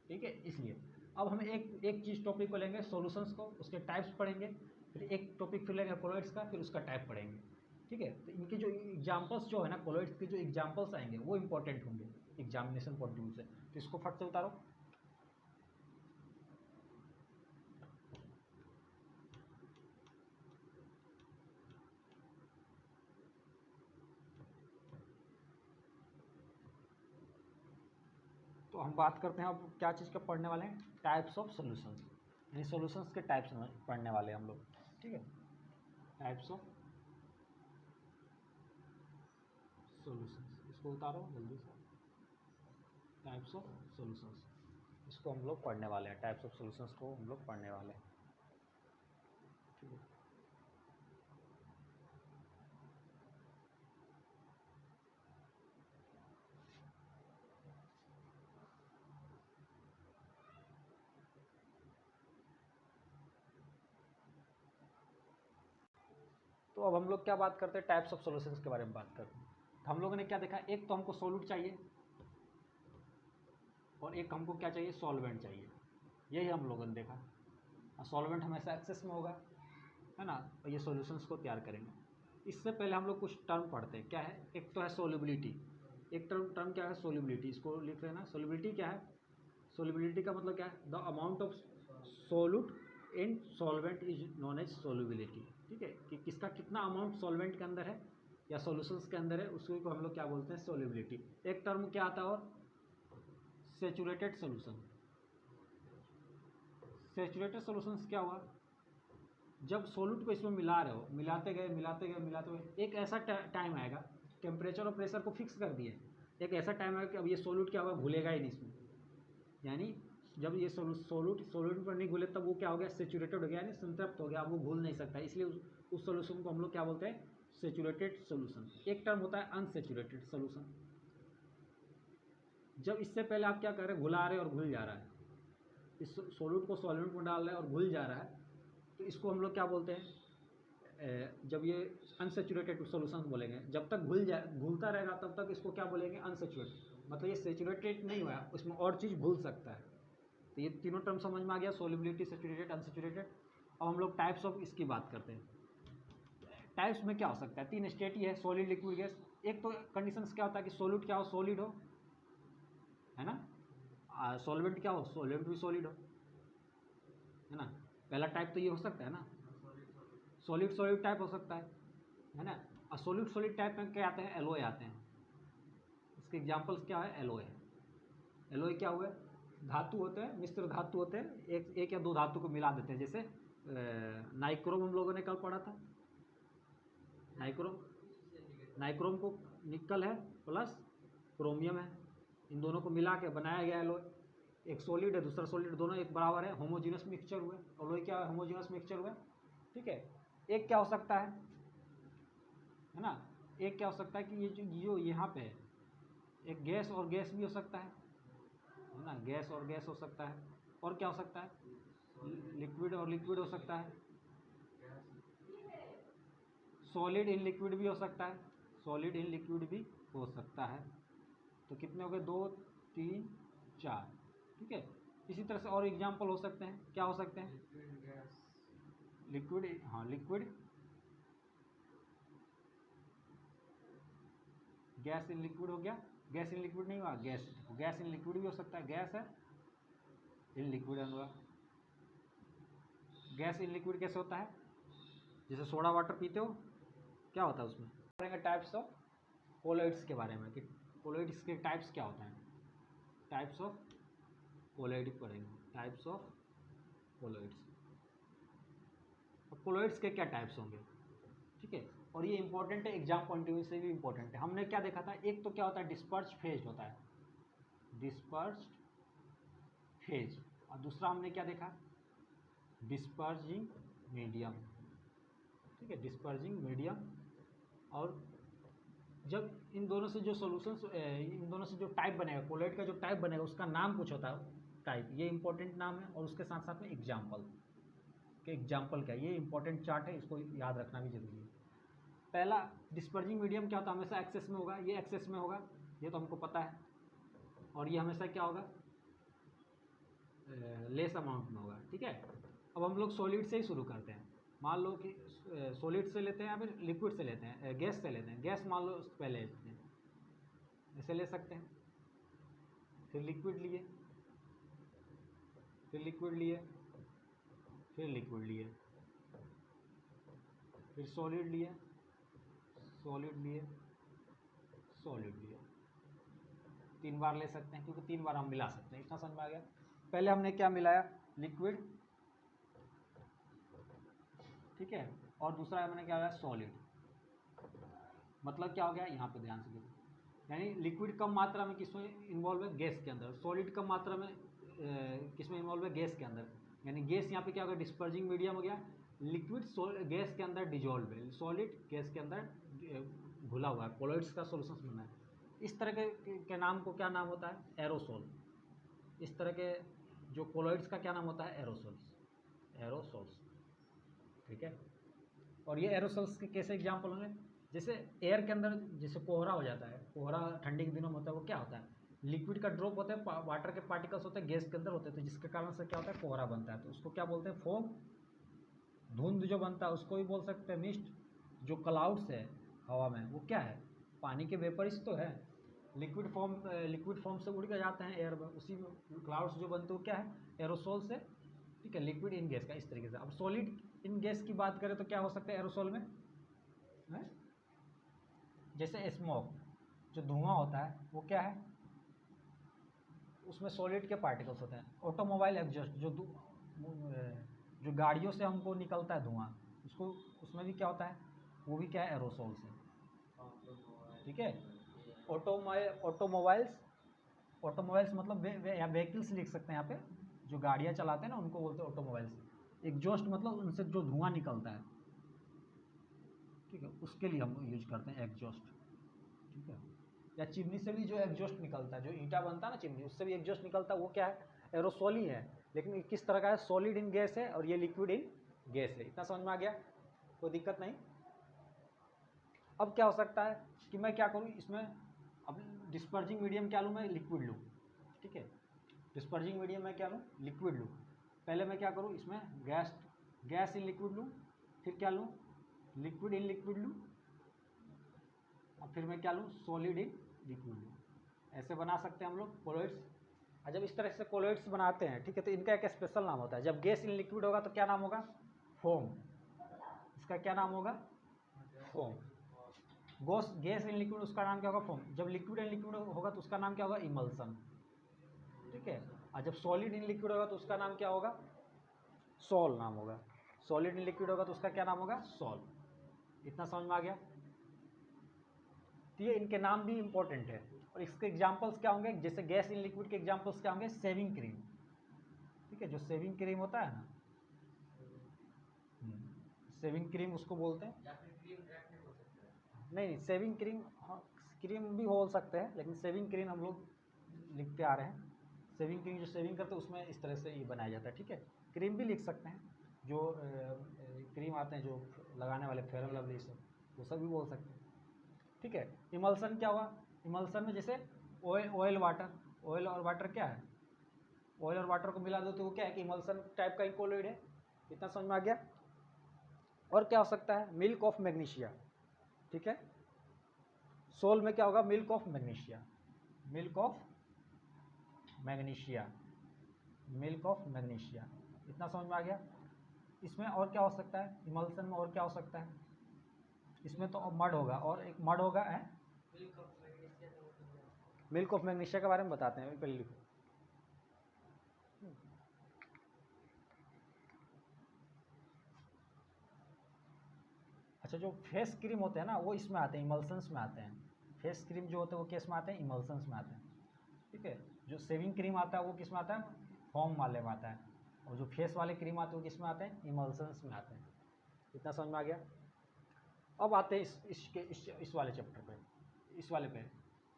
ठीक है। इसलिए अब हम एक चीज़ टॉपिक को लेंगे सॉल्यूशंस को, उसके टाइप्स पढ़ेंगे, फिर एक टॉपिक फिर लेंगे कोलॉइड्स का, फिर उसका टाइप पढ़ेंगे, ठीक है। तो इनके जो एग्जाम्पल्स जो है ना, कोलॉइड्स के जो एग्जाम्पल्स आएंगे वो इंपॉर्टेंट होंगे एग्जामिनेशन पॉइंट ऑफ व्यू से। तो इसको फट से उतारो। तो हम बात करते हैं अब क्या चीज़ का पढ़ने वाले हैं, टाइप्स ऑफ सॉल्यूशंस, यानी सॉल्यूशंस के टाइप्स पढ़ने वाले हैं हम लोग, ठीक है। टाइप्स ऑफ सॉल्यूशंस, इसको उतारो जल्दी से। टाइप्स ऑफ सॉल्यूशंस, इसको हम लोग पढ़ने वाले हैं, टाइप्स ऑफ सॉल्यूशंस को हम लोग पढ़ने वाले हैं, ठीक है। तो अब हम लोग क्या बात करते हैं, टाइप्स ऑफ सॉल्यूशंस के बारे में बात करते हैं। तो हम लोगों ने क्या देखा, एक तो हमको सोल्यूट चाहिए, और एक हमको क्या चाहिए, सॉल्वेंट चाहिए, यही हम लोगों ने देखा। और सॉल्वेंट हमेशा एक्सेस में होगा, है ना, और ये सॉल्यूशंस को तैयार करेंगे। इससे पहले हम लोग कुछ टर्म पढ़ते हैं, क्या है, एक तो है सोल्युबिलिटी, एक टर्म क्या है, सोल्युबिलिटी, इसको लिख रहे हैं ना। सोल्युबिलिटी क्या है, सोल्युबिलिटी का मतलब क्या है, the amount of solute in solvent is known as solubility, ठीक है, कि किसका कितना अमाउंट सॉल्वेंट के अंदर है या सॉल्यूशंस के अंदर है, उसको हम लोग क्या बोलते हैं, सोल्युबिलिटी। एक टर्म क्या आता है, और सैचुरेटेड सॉल्यूशन। सैचुरेटेड सॉल्यूशंस क्या हुआ, जब सोल्यूट को इसमें मिला रहे हो, मिलाते गए, एक ऐसा टाइम आएगा, टेम्परेचर और प्रेशर को फिक्स कर दिए, एक ऐसा टाइम आएगा कि अब ये सोल्यूट क्या होगा, घुलेगा ही नहीं इसमें, यानी जब ये सोल्यूट पर नहीं घुले तब वो क्या हो गया, सेचुरेटेड हो गया, यानी संतृप्त हो गया, अब वो घुल नहीं सकता, इसलिए उस सोल्यूशन को हम लोग क्या बोलते हैं, सेचुरेटेड सोल्यूशन। एक टर्म होता है अनसेचुरेटेड सोल्यूशन, जब इससे पहले आप क्या कर रहे हैं, घुला रहे हैं और घुल जा रहा है, इस सोल्यूट को सॉल्वेंट में डाल रहे हैं और घुल जा रहा है, तो इसको हम लोग क्या बोलते हैं, जब ये अनसेचुरेटेड सोल्यूशन बोलेंगे, जब तक घुलता रहेगा तब तक इसको क्या बोलेंगे, अनसेचुरेटेड, मतलब ये सेचुरेटेड नहीं हुआ, उसमें और चीज़ घुल सकता है। तो ये तीनों टर्म समझ में आ गया, सोल्युबिलिटी, सेचुरेटेड, अनसेचुरेटेड। अब हम लोग टाइप्स ऑफ इसकी बात करते हैं। टाइप्स में क्या हो सकता है, 3 स्टेट ही है, सॉलिड, लिक्विड, गैस। एक तो कंडीशंस क्या होता है कि सॉल्यूट क्या हो, सॉलिड हो, है ना, सॉल्वेंट क्या हो, सॉल्वेंट भी सॉलिड हो, है ना। पहला टाइप तो ये हो सकता है ना, सॉलिड टाइप हो सकता है ना। और सॉलिड टाइप में क्या आते हैं, एलोय आते हैं। इसके एग्जांपल्स क्या है, एलोय क्या हुए, धातु होते हैं, मिश्र धातु होते हैं, एक या 2 धातु को मिला देते हैं, जैसे नाइक्रोम हम लोगों ने कल पढ़ा था, नाइक्रोम को निकल है प्लस क्रोमियम है, इन दोनों को मिला के बनाया गया एलोय। एक सॉलिड है, दूसरा सॉलिड, दोनों एक बराबर है, होमोजीनस मिक्सचर हुए, एलोय क्या है, होमोजीनस मिक्सचर हुए, ठीक है। एक क्या हो सकता है ना, एक क्या हो सकता है कि ये जो यहाँ पे है, एक गैस और गैस भी हो सकता है ना, गैस और गैस हो सकता है, और क्या हो सकता है, लिक्विड और लिक्विड हो सकता है, सॉलिड इन लिक्विड भी हो सकता है, सॉलिड इन लिक्विड भी हो सकता है। तो कितने हो गए, 2 3 4, ठीक है। इसी तरह से और एग्जांपल हो सकते हैं, क्या हो सकते हैं, लिक्विड, हाँ लिक्विड, गैस इन लिक्विड हो गया, गैस इन लिक्विड नहीं हुआ, गैस इन लिक्विड भी हो सकता है, गैस है इन लिक्विड हुआ। गैस इन लिक्विड कैसे होता है, जैसे सोडा वाटर पीते हो, क्या होता है उसमें, पढ़ेंगे टाइप्स ऑफ कोलॉइड्स के बारे में, कि कोलॉइड्स के टाइप्स क्या होते हैं, टाइप्स ऑफ कोलॉइड पढ़ेंगे, टाइप्स ऑफ कोलॉइड्स। अब कोलॉइड्स के क्या टाइप्स होंगे, ठीक है, और ये इंपॉर्टेंट है, एग्जाम पॉइंट ऑफ व्यू से भी इंपॉर्टेंट है। हमने क्या देखा था, एक तो क्या होता है, डिस्पर्स्ड फेज होता है, डिस्पर्स्ड फेज, और दूसरा हमने क्या देखा, डिस्पर्जिंग मीडियम, ठीक है, डिस्पर्जिंग मीडियम। और जब इन दोनों से जो सॉल्यूशंस, इन दोनों से जो टाइप बनेगा, कोलॉइड का जो टाइप बनेगा उसका नाम कुछ होता है, टाइप, ये इंपॉर्टेंट नाम है, और उसके साथ साथ में एग्जाम्पल, कि एग्जाम्पल क्या है, ये इंपॉर्टेंट चार्ट है, इसको याद रखना भी जरूरी है। पहला डिस्पर्जिंग मीडियम क्या होता है, हमेशा एक्सेस में होगा, ये एक्सेस में होगा, ये तो हमको पता है, और ये हमेशा क्या होगा, लेस अमाउंट में होगा, ठीक है। अब हम लोग सॉलिड से ही शुरू करते हैं, मान लो कि सॉलिड से लेते हैं या फिर लिक्विड से लेते हैं, गैस से लेते हैं, गैस मान लो पहले लेते हैं, ऐसे ले सकते हैं, फिर लिक्विड लिए, फिर लिक्विड लिए, फिर लिक्विड लिए, फिर सॉलिड लिए, सॉलिड लिए, सॉलिड लिए, 3 बार ले सकते हैं, क्योंकि 3 बार हम मिला सकते हैं, इतना समझ में आ गया। पहले हमने क्या मिलाया, लिक्विड, ठीक है, और दूसरा हमने क्या किया, सॉलिड। मतलब क्या हो गया, यहाँ पे ध्यान से देखो, यानी लिक्विड कम मात्रा में किसमें इन्वॉल्व है, गैस के अंदर, सॉलिड कम मात्रा में किसमें इन्वॉल्व है, गैस के अंदर, यानी गैस यहाँ पे क्या हो गया, डिस्पर्जिंग मीडियम हो गया, लिक्विड गैस के अंदर डिजोल्व है, सॉलिड गैस के अंदर घुला हुआ है, कोलॉइड्स का सोल्यूशन बना है। इस तरह के नाम को क्या नाम होता है, एरोसोल। इस तरह के जो कोलॉइड्स का क्या नाम होता है, एरोसोल्स, एरोसोल्स, ठीक है। और ये एरोसोल्स के कैसे एग्जाम्पल होंगे, जैसे एयर के अंदर जैसे कोहरा हो जाता है, कोहरा ठंडी के दिनों में होता है, वो क्या होता है, लिक्विड का ड्रॉप होता है, वाटर के पार्टिकल्स होते हैं, गैस के अंदर होते हैं, तो जिसके कारण से क्या होता है, कोहरा बनता है, तो उसको क्या बोलते हैं, फोग। धुंध जो बनता है उसको भी बोल सकते हैं मिस्ट। जो क्लाउड्स है हवा में, वो क्या है, पानी के वेपर्स तो है, लिक्विड फॉर्म से उड़ के जाते हैं एयर में, उसी में क्लाउड्स जो बनते हैं वो क्या है, एरोसोल से, ठीक है, लिक्विड इन गैस का, इस तरीके से। अब सॉलिड इन गैस की बात करें तो क्या हो सकता है एरोसोल में, है? जैसे स्मोक, जो धुआं होता है वो क्या है, उसमें सॉलिड के पार्टिकल्स होते हैं। ऑटोमोबाइल एग्जॉस्ट, जो गाड़ियों से हमको निकलता है धुआं, उसको, उसमें भी क्या होता है, वो भी क्या है, एरोसोल से, ठीक है। ऑटोमोबाइल्स मतलब या व्हीकल्स लिख सकते हैं यहाँ पे, जो गाड़ियाँ चलाते हैं ना उनको बोलते हैं ऑटोमोबाइल्स। एग्जॉस्ट मतलब उनसे जो धुआं निकलता है, ठीक है, उसके लिए हम यूज करते हैं एग्जॉस्ट, ठीक है। या चिमनी से भी जो एग्जॉस्ट निकलता है, जो ईंटा बनता है ना चिमनी, उससे भी एग्जॉस्ट निकलता है, वो क्या है, एरोसोल ही है, लेकिन किस तरह का है, सॉलिड इन गैस है और ये लिक्विड इन गैस है। इतना समझ में आ गया, कोई दिक्कत नहीं। अब क्या हो सकता है कि मैं क्या करूँ इसमें, अब डिस्पर्जिंग मीडियम क्या लूँ मैं, लिक्विड लूँ, ठीक है। डिस्पर्जिंग मीडियम में क्या लूँ, लिक्विड लूँ। पहले मैं क्या करूँ इसमें गैस इन लिक्विड लूँ, फिर क्या लूँ, लिक्विड इन लिक्विड लूँ, और फिर मैं क्या लूँ, सॉलिड इन लिक्विड लूँ। ऐसे बना सकते हैं हम लोग कोलॉइड्स। और जब इस तरह से कोलॉइड्स बनाते हैं, ठीक है, तो इनका एक स्पेशल नाम होता है। जब गैस इन लिक्विड होगा तो क्या नाम होगा, फोम। इसका क्या नाम होगा, फोम। गैस इन लिक्विड उसका नाम क्या होगा, फोम। जब लिक्विड इन लिक्विड होगा तो उसका नाम क्या होगा, इमल्सन, ठीक है। और जब सॉलिड इन लिक्विड होगा तो उसका नाम क्या होगा, सॉल नाम होगा। सॉलिड इन लिक्विड होगा तो उसका क्या नाम होगा, सॉल। इतना समझ में आ गया। तो ये इनके नाम भी इंपॉर्टेंट है। और इसके एग्जांपल्स क्या होंगे, जैसे गैस इन लिक्विड के एग्जांपल्स क्या होंगे, सेविंग क्रीम, ठीक है, जो सेविंग क्रीम होता है ना, सेविंग क्रीम उसको बोलते हैं। या फिर क्रीम ड्रैफ्ट नहीं बोल सकते हैं। नहीं, सेविंग क्रीम, हाँ, क्रीम भी बोल सकते हैं, लेकिन सेविंग क्रीम हम लोग लिखते आ रहे हैं। सेविंग क्रीम जो सेविंग करते हैं उसमें इस तरह से ये बनाया जाता है, ठीक है। क्रीम भी लिख सकते हैं, जो क्रीम आते हैं जो लगाने वाले, फेयर एंड लवली, सब वो सब भी बोल सकते हैं, ठीक है। इमल्सन क्या हुआ, इमल्सन में जैसे ऑयल वाटर, ऑयल और वाटर क्या है, ऑयल और वाटर को मिला दो तो वो क्या है कि इमल्सन टाइप का कोलॉइड है। इतना समझ में आ गया। और क्या हो सकता है, मिल्क ऑफ मैग्नीशिया, ठीक है। सोल में क्या होगा, milk of magnesia, milk of magnesia, milk of magnesia. इतना समझ में आ गया। इसमें और क्या हो सकता है, इमल्सन में और क्या हो सकता है, इसमें तो मड होगा, और एक मड होगा है, मिल्क ऑफ मैग्नीशिया तो होता है। मिल्क ऑफ मैग्नीशिया के बारे में बताते हैं, पहले लिखो। अच्छा, जो फेस क्रीम होते हैं ना वो इसमें आते हैं, इमल्सन्स में आते हैं। फेस क्रीम जो होते हैं वो किस में आते हैं, इमल्सन्स में आते हैं, ठीक है। जो सेविंग क्रीम आता है वो किस में आता है, फॉर्म वाले में आता है। और जो फेस वाले क्रीम आते हैं वो किस में आते हैं, इमल्सन्स में आते हैं। इतना समझ में आ गया। अब आते हैं इस वाले चैप्टर पे, इस वाले पे।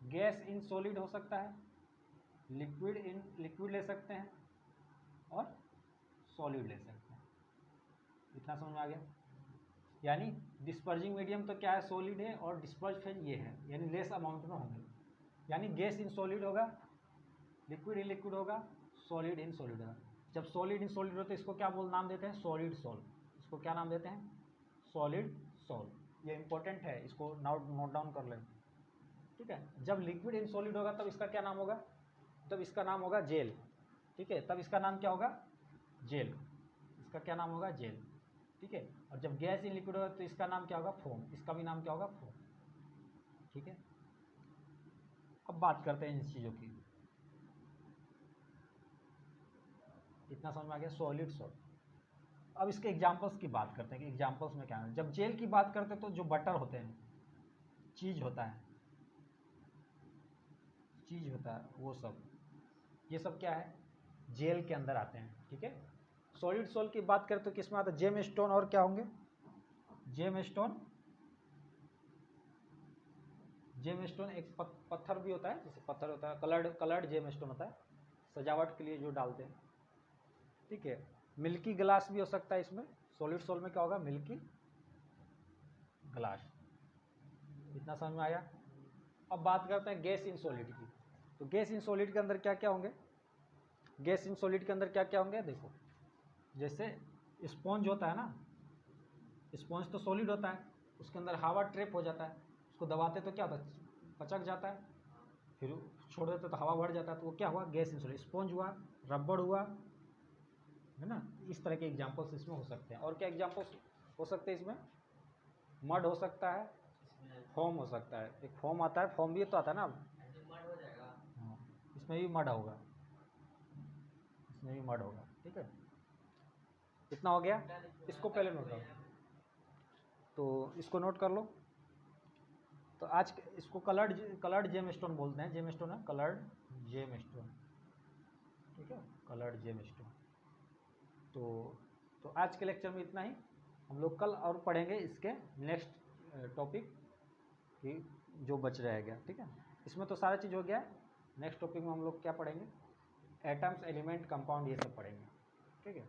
गैस इन सॉलिड हो सकता है, लिक्विड इन लिक्विड ले सकते हैं, और सॉलिड ले सकते हैं। इतना समझ में आ गया। यानी डिस्पर्जिंग मीडियम तो क्या है, सॉलिड है, और डिस्पर्ज फेज ये है, यानी लेस अमाउंट में होंगे। यानी गैस इन सॉलिड होगा, लिक्विड इन लिक्विड होगा, सॉलिड इन सॉलिड होगा। जब सॉलिड इन सॉलिड होता है इसको क्या नाम देते हैं, सॉलिड सॉल। इसको क्या नाम देते हैं, सॉलिड सॉल। ये इंपॉर्टेंट है, इसको नोट डाउन कर लें, ठीक है। जब लिक्विड इन सॉलिड होगा तब इसका क्या नाम होगा, तब इसका नाम होगा जेल, ठीक है। तब इसका नाम क्या होगा, जेल। इसका क्या नाम होगा, जेल, ठीक है। और जब गैस इन लिक्विड होगा तो इसका नाम क्या होगा, फोम। इसका भी नाम क्या होगा, फोम, ठीक है। अब बात करते हैं इन चीज़ों की। इतना समझ में आ गया, सॉलिड सॉल्ट। अब इसके एग्जांपल्स की बात करते हैं कि एग्जांपल्स में क्या है। जब जेल की बात करते हैं तो जो बटर होते हैं, चीज़ होता है, चीज़ होता है, वो सब, ये सब क्या है, जेल के अंदर आते हैं, ठीक है। सॉलिड सोल की बात करें तो किस में आता है, जेम स्टोन, और क्या होंगे, जेम स्टोन। जेम स्टोन एक पत्थर भी होता है, जैसे पत्थर होता है, कलर्ड जेम स्टोन होता है, सजावट के लिए जो डालते हैं, ठीक है। मिल्की ग्लास भी हो सकता है इसमें, सॉलिड सोल में क्या होगा, मिल्की ग्लास। इतना समझ में आया। अब बात करते हैं गैस इन सॉलिड की। तो गैस इन सॉलिड के अंदर क्या क्या होंगे, गैस इन सॉलिड के अंदर क्या क्या होंगे, देखो, जैसे स्पॉन्ज होता है ना, स्पॉन्ज तो सॉलिड होता है, उसके अंदर हवा ट्रैप हो जाता है, उसको दबाते तो क्या होता है, पचक जाता है, फिर छोड़ देते तो हवा भर जाता है, तो वो क्या हुआ, गैस इन सॉलिड। स्पॉन्ज हुआ, रबड़ हुआ, है ना। इस तरह के एग्जांपल्स इसमें हो सकते हैं। और क्या एग्जांपल्स हो सकते हैं इसमें, मड हो सकता है, फोम हो सकता है। एक फोम आता है, फोम भी तो आता है ना, ऐसे मड हो जाएगा। हाँ, इसमें भी मड होगा, इसमें भी मड होगा, ठीक है। इतना हो गया, इसको पहले नोट करो, तो इसको नोट कर लो। तो आज इसको कलर्ड जेम स्टोन बोलते हैं, जेम स्टोन है, कलर्ड जेम स्टोन, ठीक है, कलर्ड जेमस्टोन। तो आज के लेक्चर में इतना ही। हम लोग कल और पढ़ेंगे इसके नेक्स्ट टॉपिक कि जो बच रह गया। ठीक है, इसमें तो सारा चीज़ हो गया है। नेक्स्ट टॉपिक में हम लोग क्या पढ़ेंगे, एटम्स, एलिमेंट, कंपाउंड, ये सब पढ़ेंगे। ठीक है।